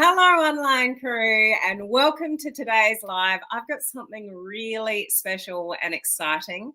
Hello, online crew, and welcome to today's live. I've got something really special and exciting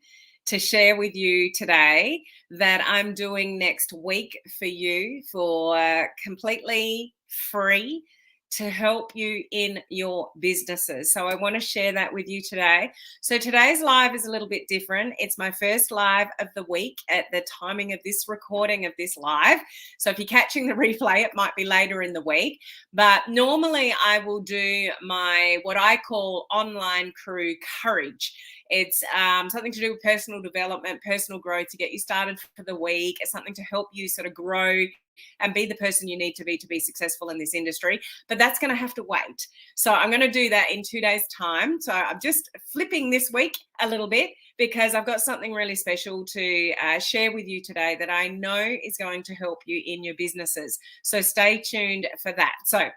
to share with you today that I'm doing next week for you for completely free to help you in your businesses. So I want to share that with you today. So today's live is a little bit different. It's my first live of the week at the timing of this recording of this live. So if you're catching the replay, it might be later in the week. But normally I will do my what I call online crew courage. It's something to do with personal development, personal growth to get you started for the week. It's something to help you sort of grow and be the person you need to be successful in this industry. But that's going to have to wait. So I'm going to do that in 2 days' time. So I'm just flipping this week a little bit because I've got something really special to share with you today that I know is going to help you in your businesses. So stay tuned for that. So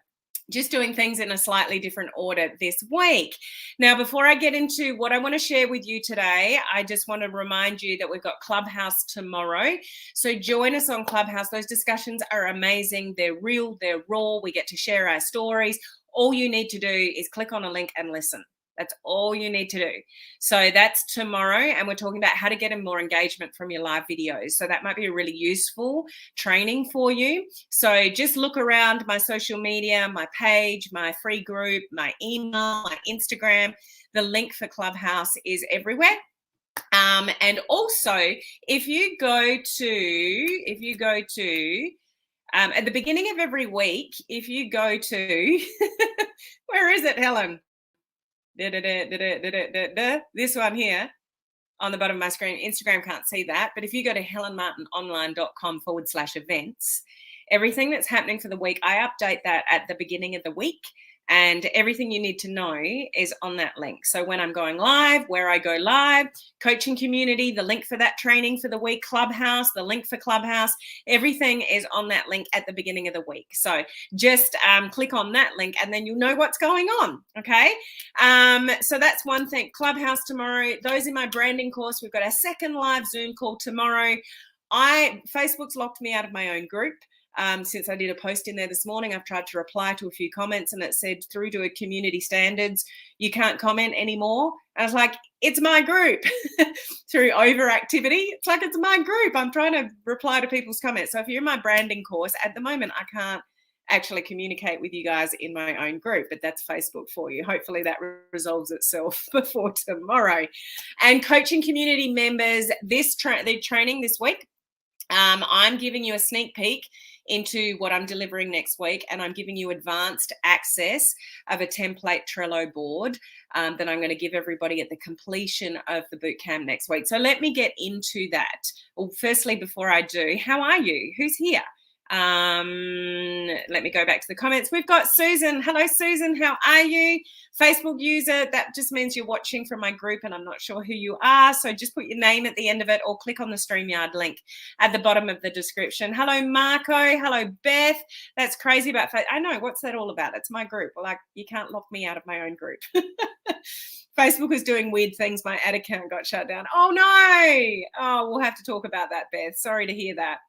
just doing things in a slightly different order this week. Now, before I get into what I want to share with you today, I just want to remind you that we've got Clubhouse tomorrow. So join us on Clubhouse. Those discussions are amazing. They're real, they're raw. We get to share our stories. All you need to do is click on a link and listen. That's all you need to do. So that's tomorrow, and we're talking about how to get more engagement from your live videos. So that might be a really useful training for you. So just look around my social media, my page, my free group, my email, my Instagram. The link for Clubhouse is everywhere. And also, if you go to at the beginning of every week, if you go to where is it, Helen? This one here on the bottom of my screen. Instagram can't see that, but if you go to helenmartinonline.com/events, everything that's happening for the week, I update that at the beginning of the week, and everything you need to know is on that link. So when I'm going live, where I go live, coaching community, the link for that training for the week, Clubhouse, the link for Clubhouse, everything is on that link at the beginning of the week. So just click on that link and then you'll know what's going on, okay? So that's one thing. Clubhouse tomorrow. Those in my branding course, we've got our second live Zoom call tomorrow. Facebook's locked me out of my own group. Since I did a post in there this morning, I've tried to reply to a few comments and it said through to a community standards, you can't comment anymore. And I was like, it's my group. Through overactivity, it's like, it's my group. I'm trying to reply to people's comments. So if you're in my branding course, at the moment, I can't actually communicate with you guys in my own group, but that's Facebook for you. Hopefully that resolves itself before tomorrow. And coaching community members, the training this week, I'm giving you a sneak peek into what I'm delivering next week, and I'm giving you advanced access of a template Trello board that I'm going to give everybody at the completion of the bootcamp next week. So let me get into that. Well, firstly, before I do, how are you? Who's here? Let me go back to the comments. We've got Susan. Hello, Susan. How are you? Facebook user, that just means you're watching from my group and I'm not sure who you are. So just put your name at the end of it or click on the StreamYard link at the bottom of the description. Hello, Marco. Hello, Beth. That's crazy about Facebook. I know. What's that all about? It's my group. Like, you can't lock me out of my own group. Facebook is doing weird things. My ad account got shut down. Oh, no. Oh, we'll have to talk about that, Beth. Sorry to hear that.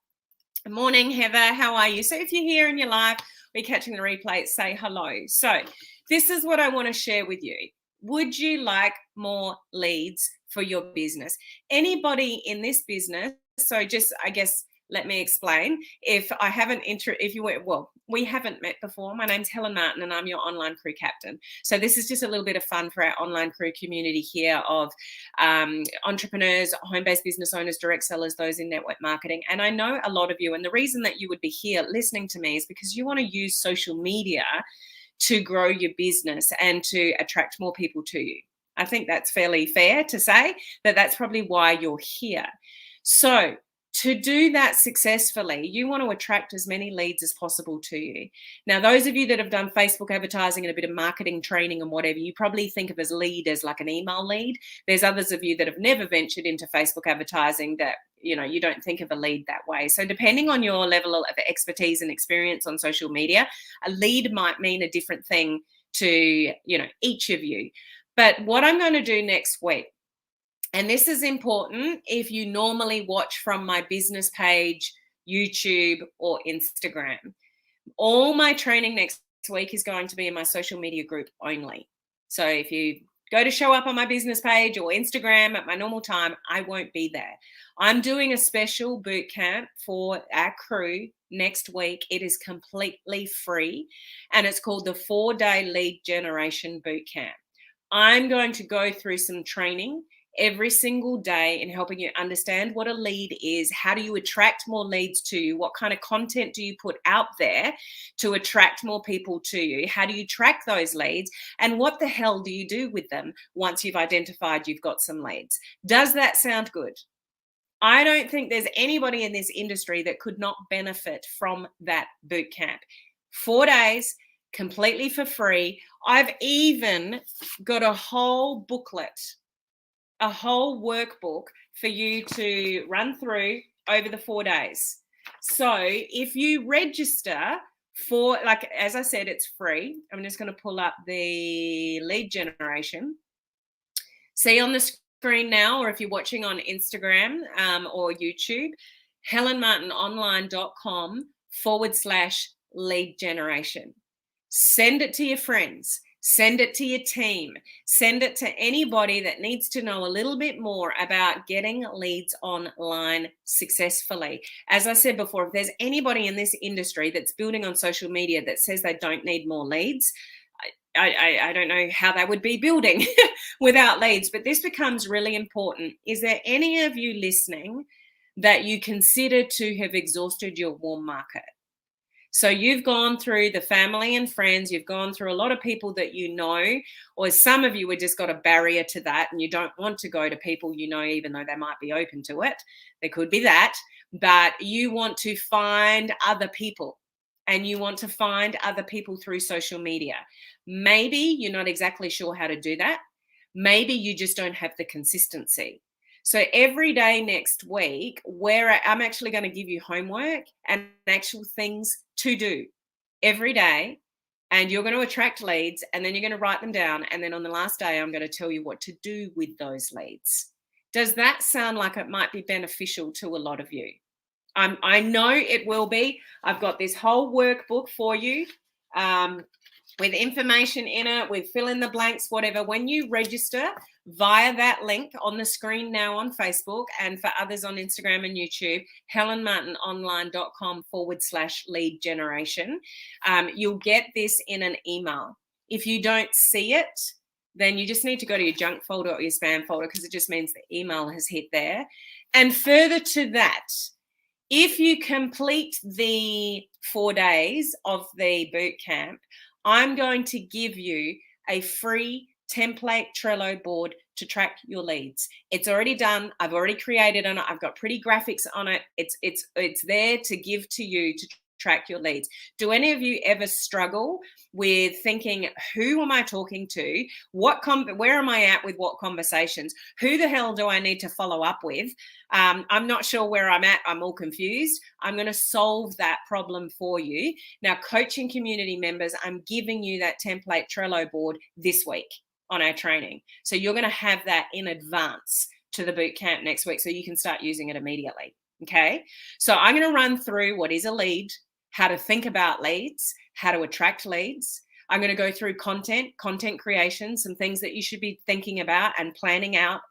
Good morning, Heather. How are you? So if you're here and you're live, we're catching the replay, say hello. So this is what I want to share with you. Would you like more leads for your business? Anybody in this business? So just, I guess, let me explain. If I haven't, we haven't met before. My name's Helen Martin and I'm your online crew captain. So this is just a little bit of fun for our online crew community here of entrepreneurs, home-based business owners, direct sellers, those in network marketing. And I know a lot of you, and the reason that you would be here listening to me is because you want to use social media to grow your business and to attract more people to you. I think that's fairly fair to say that that's probably why you're here. So to do that successfully, you want to attract as many leads as possible to you. Now, those of you that have done Facebook advertising and a bit of marketing training and whatever, you probably think of as lead as like an email lead. There's others of you that have never ventured into Facebook advertising that, you don't think of a lead that way. So depending on your level of expertise and experience on social media, a lead might mean a different thing to, each of you. But what I'm going to do next week, and this is important if you normally watch from my business page, YouTube, or Instagram. All my training next week is going to be in my social media group only. So if you go to show up on my business page or Instagram at my normal time, I won't be there. I'm doing a special boot camp for our crew next week. It is completely free, and it's called the 4-day lead generation boot camp. I'm going to go through some training every single day in helping you understand what a lead is. How do you attract more leads to you? What kind of content do you put out there to attract more people to you? How do you track those leads? And what the hell do you do with them once you've identified you've got some leads? Does that sound good? I don't think there's anybody in this industry that could not benefit from that boot camp. 4 days, completely for free. I've even got a whole booklet, a whole workbook for you to run through over the 4 days. So if you register for, like, as I said, it's free. I'm just going to pull up the lead generation. See on the screen now, or if you're watching on Instagram or YouTube, helenmartinonline.com/lead generation. Send it to your friends. Send it to your team. Send it to anybody that needs to know a little bit more about getting leads online successfully. As I said before, if there's anybody in this industry that's building on social media that says they don't need more leads, I don't know how they would be building without leads, but this becomes really important. Is there any of you listening that you consider to have exhausted your warm market? So you've gone through the family and friends, you've gone through a lot of people that you know, or some of you have just got a barrier to that and you don't want to go to people you know, even though they might be open to it. There could be that, but you want to find other people, and you want to find other people through social media. Maybe you're not exactly sure how to do that. Maybe you just don't have the consistency. So every day next week, where I'm actually going to give you homework and actual things to do every day, and you're going to attract leads, and then you're going to write them down, and then on the last day, I'm going to tell you what to do with those leads. Does that sound like it might be beneficial to a lot of you? I know it will be. I've got this whole workbook for you with information in it, with fill in the blanks, whatever. When you register via that link on the screen now on Facebook, and for others on Instagram and YouTube, helenmartinonline.com/lead generation, you'll get this in an email. If you don't see it, then you just need to go to your junk folder or your spam folder, because it just means the email has hit there. And further to that, if you complete the 4 days of the boot camp, I'm going to give you a free template Trello board to track your leads. It's already done. I've already created on it. I've got pretty graphics on it. It's there to give to you to track your leads. Do any of you ever struggle with thinking, who am I talking to? Where am I at with what conversations? Who the hell do I need to follow up with? I'm not sure where I'm at. I'm all confused. I'm going to solve that problem for you. Now, coaching community members, I'm giving you that template Trello board this week on our training. So you're going to have that in advance to the boot camp next week, so you can start using it immediately. Okay. So I'm going to run through what is a lead, how to think about leads, how to attract leads. I'm going to go through content creation, some things that you should be thinking about and planning out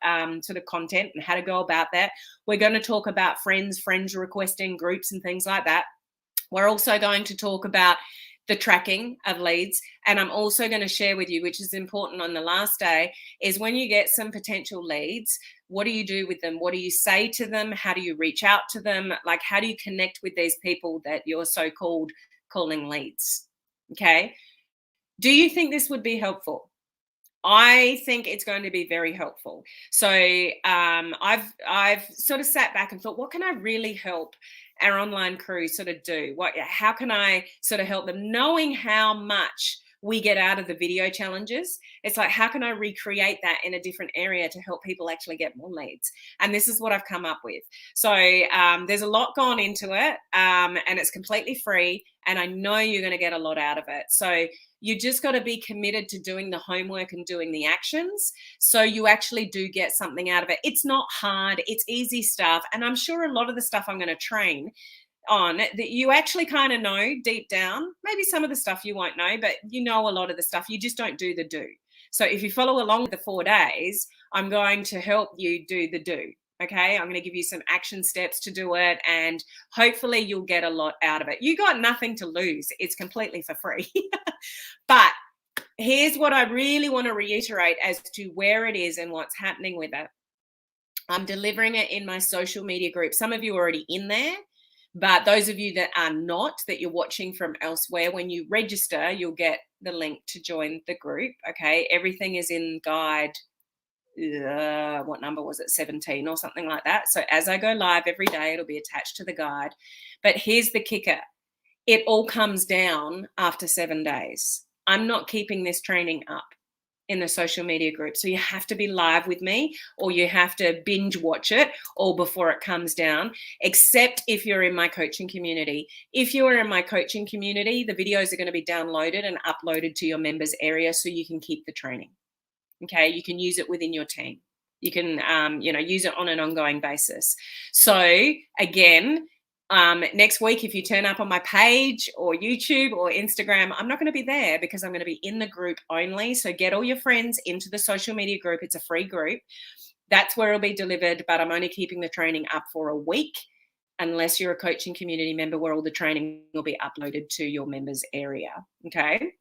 sort of content and how to go about that. We're going to talk about friends requesting groups and things like that. We're also going to talk about the tracking of leads. And I'm also going to share with you, which is important on the last day, is when you get some potential leads, what do you do with them? What do you say to them? How do you reach out to them? Like, how do you connect with these people that you're so-called calling leads? Okay. Do you think this would be helpful? I think it's going to be very helpful. So I've sort of sat back and thought, what can I really help our online crew sort of do? How can I sort of help them, knowing how much we get out of the video challenges? It's like, how can I recreate that in a different area to help people actually get more leads? And this is what I've come up with. So there's a lot gone into it, and it's completely free, and I know you're going to get a lot out of it. So you just got to be committed to doing the homework and doing the actions, so you actually do get something out of it. It's not hard. It's easy stuff. And I'm sure a lot of the stuff I'm going to train on that you actually kind of know deep down. Maybe some of the stuff you won't know, but you know a lot of the stuff. You just don't do the do. So if you follow along with the 4 days, I'm going to help you do the do. Okay, I'm going to give you some action steps to do it, and hopefully you'll get a lot out of it. You got nothing to lose. It's completely for free. But here's what I really want to reiterate as to where it is and what's happening with it. I'm delivering it in my social media group. Some of you are already in there, but those of you that are not, that you're watching from elsewhere, when you register, you'll get the link to join the group. Okay, everything is in guide. What number was it? 17 or something like that. So as I go live every day, it'll be attached to the guide. But here's the kicker. It all comes down after 7 days. I'm not keeping this training up in the social media group. So you have to be live with me, or you have to binge watch it all before it comes down, except if you're in my coaching community. If you are in my coaching community, the videos are going to be downloaded and uploaded to your members area so you can keep the training. Okay, you can use it within your team. You can, use it on an ongoing basis. So again, next week, if you turn up on my page or YouTube or Instagram, I'm not going to be there because I'm going to be in the group only. So get all your friends into the social media group. It's a free group. That's where it'll be delivered, but I'm only keeping the training up for a week unless you're a coaching community member, where all the training will be uploaded to your members area. Okay.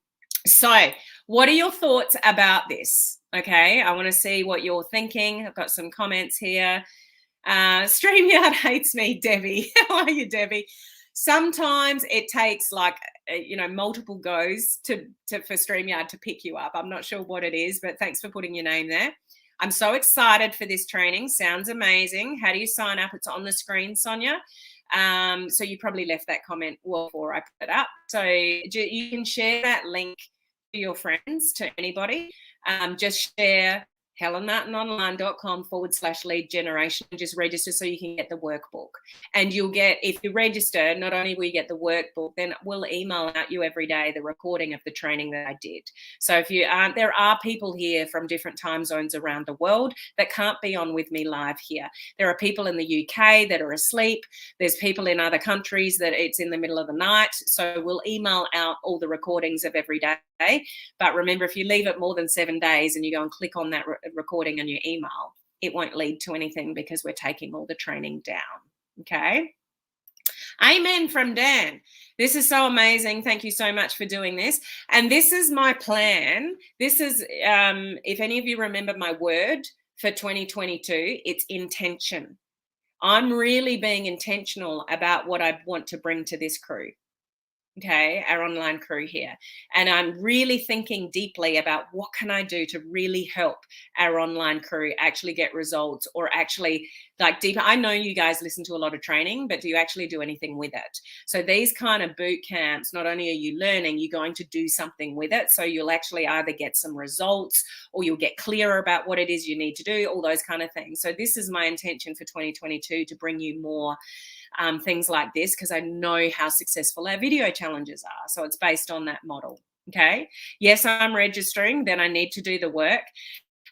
So what are your thoughts about this? Okay, I want to see what you're thinking. I've got some comments here. StreamYard hates me, Debbie. How are you, Debbie? Sometimes it takes multiple goes for StreamYard to pick you up. I'm not sure what it is, but thanks for putting your name there. I'm so excited for this training. Sounds amazing. How do you sign up? It's on the screen, Sonia. So you probably left that comment before I put it up. So you can share that link to your friends, to anybody. Just share helenmartinonline.com/lead generation. Just register so you can get the workbook. And you'll get, if you register, not only will you get the workbook, then we'll email out you every day the recording of the training that I did. So if you aren't, there are people here from different time zones around the world that can't be on with me live here. There are people in the UK that are asleep. There's people in other countries that it's in the middle of the night. So we'll email out all the recordings of every day. But remember, if you leave it more than 7 days and you go and click on that recording in your email, it won't lead to anything because we're taking all the training down. Okay. Amen from Dan. This is so amazing. Thank you so much for doing this. And this is my plan. This is, if any of you remember my word for 2022, it's intention. I'm really being intentional about what I want to bring to this crew. Okay, our online crew here. And I'm really thinking deeply about what can I do to really help our online crew actually get results, or actually deeper. I know you guys listen to a lot of training, but do you actually do anything with it? So these kind of boot camps, not only are you learning, you're going to do something with it. So you'll actually either get some results, or you'll get clearer about what it is you need to do, all those kind of things. So this is my intention for 2022, to bring you more things like this, because I know how successful our video challenges are. So it's based on that model. Okay. Yes, I'm registering, then I need to do the work.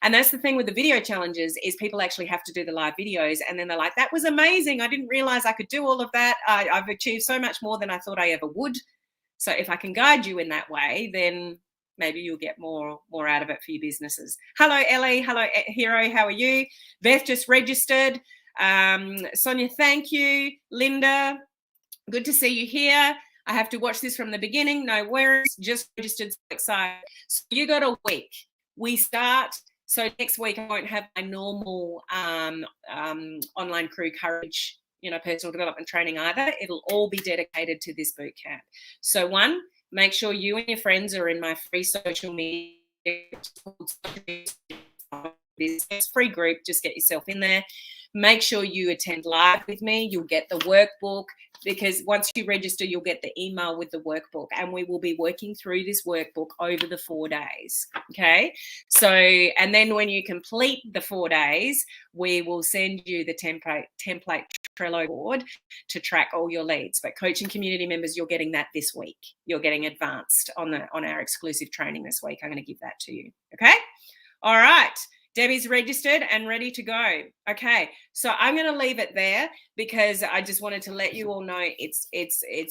And that's the thing with the video challenges, is people actually have to do the live videos, and then they're like, that was amazing. I didn't realize I could do all of that. I've achieved so much more than I thought I ever would. So if I can guide you in that way, then maybe you'll get more out of it for your businesses. Hello, Ellie. Hello, Hero. How are you? Beth just registered. Sonia, thank you. Linda, good to see you here. I have to watch this from the beginning. No worries. Just registered. So excited. So you got a week. We start. So next week I won't have my normal online crew courage, personal development training either. It'll all be dedicated to this boot camp. So one, make sure you and your friends are in my free social media. This free group. Just get yourself in there. Make sure you attend live with me. You'll get the workbook, because once you register, you'll get the email with the workbook, and we will be working through this workbook over the 4 days. Okay. So, and then when you complete the 4 days, we will send you the template Trello board to track all your leads. But coaching community members, you're getting that this week. You're getting advanced on our exclusive training this week. I'm going to give that to you. Okay. All right. Debbie's registered and ready to go. Okay, so I'm going to leave it there because I just wanted to let you all know it's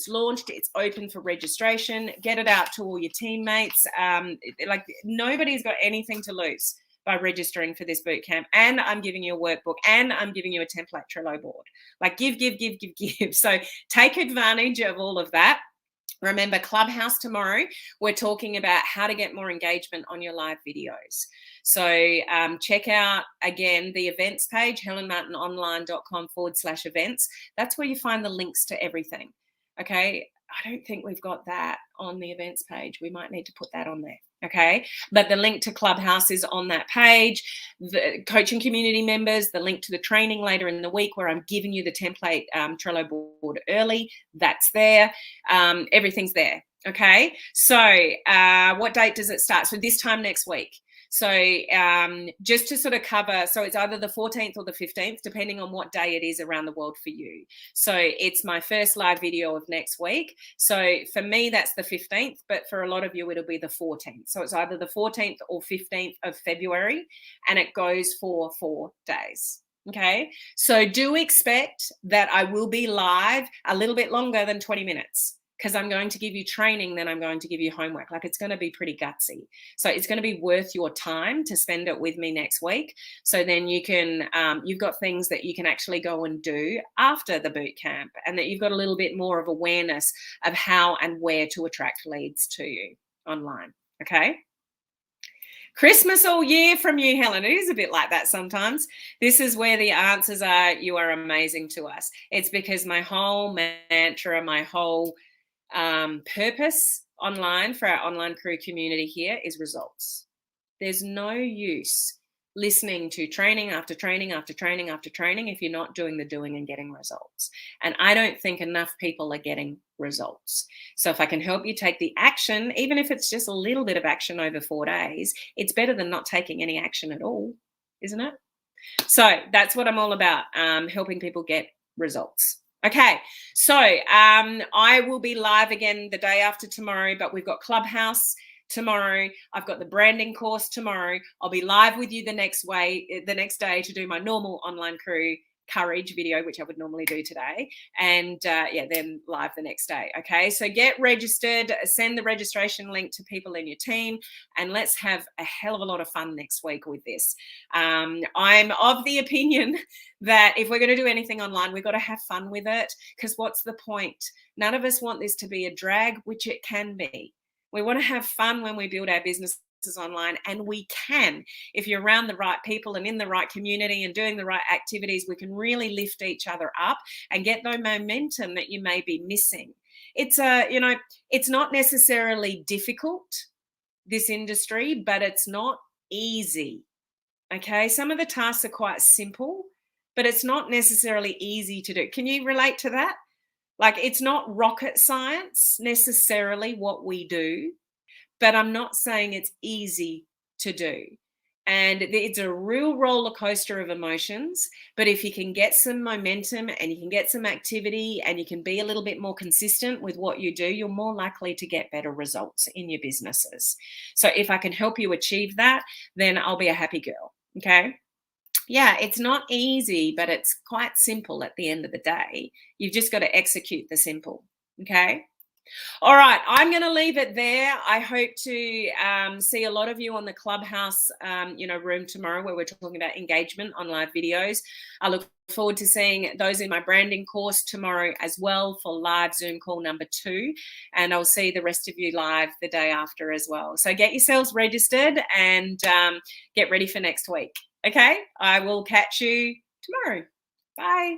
launched. It's open for registration. Get it out to all your teammates. Like nobody's got anything to lose by registering for this boot camp. And I'm giving you a workbook and I'm giving you a template Trello board. Like give. So take advantage of all of that. Remember, Clubhouse tomorrow, we're talking about how to get more engagement on your live videos. So check out, again, the events page, helenmartinonline.com/events. That's where you find the links to everything. Okay, I don't think we've got that on the events page. We might need to put that on there. Okay, but the link to Clubhouse is on that page. The coaching community members, the link to the training later in the week where I'm giving you the template Trello board early, that's there. Everything's there. Okay, so what date does it start? So this time next week. So just to sort of cover, so it's either the 14th or the 15th, depending on what day it is around the world for you. So it's my first live video of next week. So for me, that's the 15th, but for a lot of you, it'll be the 14th. So it's either the 14th or 15th of February, and it goes for 4 days. Okay, so do expect that I will be live a little bit longer than 20 minutes. Because I'm going to give you training, then I'm going to give you homework. Like it's going to be pretty gutsy. So it's going to be worth your time to spend it with me next week. So then you can, you've got things that you can actually go and do after the boot camp, and that you've got a little bit more of awareness of how and where to attract leads to you online. Okay. Christmas all year from you, Helen. It is a bit like that sometimes. This is where the answers are, you are amazing to us. It's because my whole mantra, my whole purpose online for our online crew community here is results. There's no use listening to training after training after training after training if you're not doing the doing and getting results. And I don't think enough people are getting results. So if I can help you take the action, even if it's just a little bit of action over 4 days, it's better than not taking any action at all, isn't it? So that's what I'm all about, helping people get results. Okay, so I will be live again the day after tomorrow, but we've got Clubhouse tomorrow. I've got the branding course tomorrow. I'll be live with you the next day to do my normal online crew courage video, which I would normally do today, and then live the next day. Okay, so get registered, send the registration link to people in your team, and let's have a hell of a lot of fun next week with this. I'm of the opinion that if we're going to do anything online, we've got to have fun with it, because what's the point? None of us want this to be a drag, which it can be. We want to have fun when we build our businesses online, and we can. If you're around the right people and in the right community and doing the right activities, we can really lift each other up and get the momentum that you may be missing. It's it's not necessarily difficult, this industry, but it's not easy. Okay, some of the tasks are quite simple, but it's not necessarily easy to do. Can you relate to that? Like, it's not rocket science necessarily what we do, but I'm not saying it's easy to do. And it's a real roller coaster of emotions. But if you can get some momentum and you can get some activity and you can be a little bit more consistent with what you do, you're more likely to get better results in your businesses. So if I can help you achieve that, then I'll be a happy girl. Okay. Yeah, it's not easy, but it's quite simple at the end of the day. You've just got to execute the simple. Okay. All right, I'm going to leave it there. I hope to see a lot of you on the Clubhouse, room tomorrow, where we're talking about engagement on live videos. I look forward to seeing those in my branding course tomorrow as well for live Zoom call number 2. And I'll see the rest of you live the day after as well. So get yourselves registered and get ready for next week. Okay, I will catch you tomorrow. Bye.